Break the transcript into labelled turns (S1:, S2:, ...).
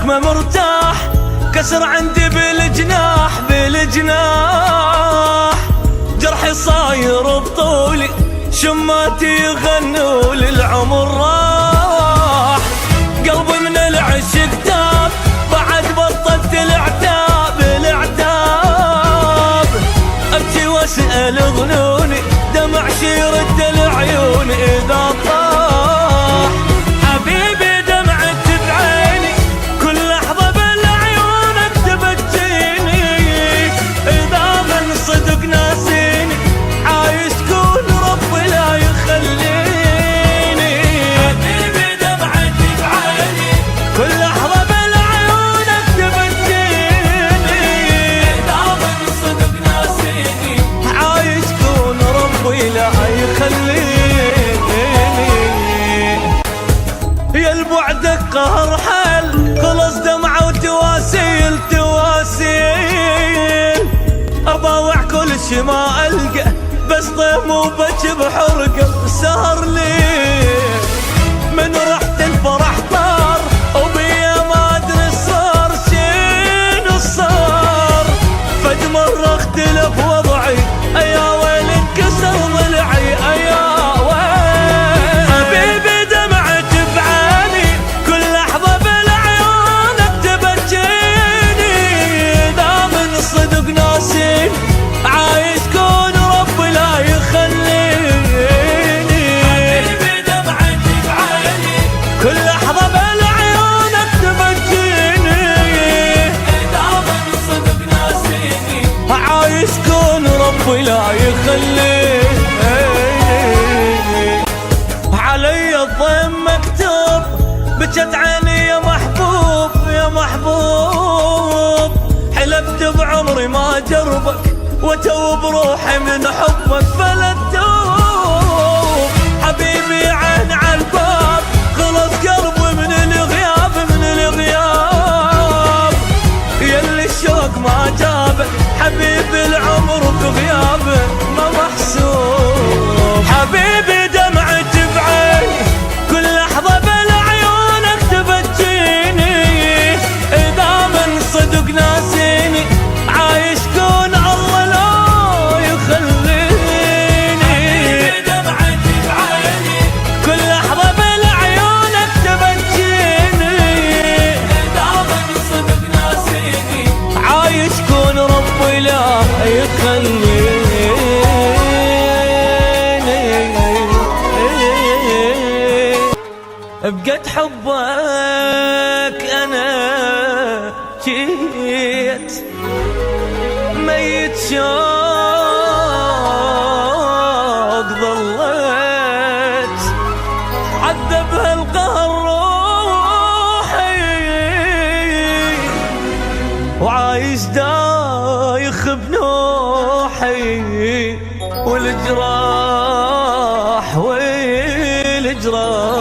S1: ما مرتاح، كسر عندي بالجناح بالجناح، جرحي صاير بطولي، شماتي يغنوا للعمر راح، قلبي من العشق تاب، بعد بطلت العتاب العتاب، ابكي واسأل ظنوني، دمع يرد العيون اذا طاح، حبيبي دمعت بعيني، كل لحظة بالعيونك تبكيني، اذا من صدق ناسيني، عايش كون ربي لا يخليني، حبيبي دمعت بعيني، كل لحظة بالعيونك تبكيني، اذا من صدق ناسيني، عايش كون ربي لا يخليني، يا البعدك قهر حل، خلص دمعة وتواسيل تواسيل، اضاوع كل شي ما القى، بس طيم وبكي بحرقه سهر لي، من رحت الفرح طار، وبيا ما ادري صار شنو صار، فد مرة اختلف وضعي، ايا ويل انكسر ضلعي، ايا ويل، حبيبي دمعت بعيني، كل لحظة بالعيونك تبكيني، اذا من صدق ناسين، عايش كون ربي لا يخليني، حبيبي دمعت بعيني، كل لحظة بالعيونك تبكيني، اذا من صدق ناسيني، عايش كون ربي لا يخليني، علي الضيم مكتوب، بجت عيني يا محبوب يا محبوب، حلفت بعمري ما جربك، وتوب روحي من حبك فلا تتوب، حبيبي عين عالباب، خلص قلبي من الغياب من الغياب، يلي الشوق ما جابك، حبيبي العمر بغيابه ما محسوب، حبيبي دمعت بعيني، كل لحظة بالعيونك تبكيني، اذا من صدق ناسيني، عايش كون الله لا يخليني، حبيبي دمعت بعيني، كل لحظة بالعيونك تبكيني، اذا من صدق ناسيني، عايش كون ربي لا يخليني، بقد حبك انا جيت ميت شوق ظليت، عذبها القهر روحي، وعايش دايخ بنوحي، والجراح والجراح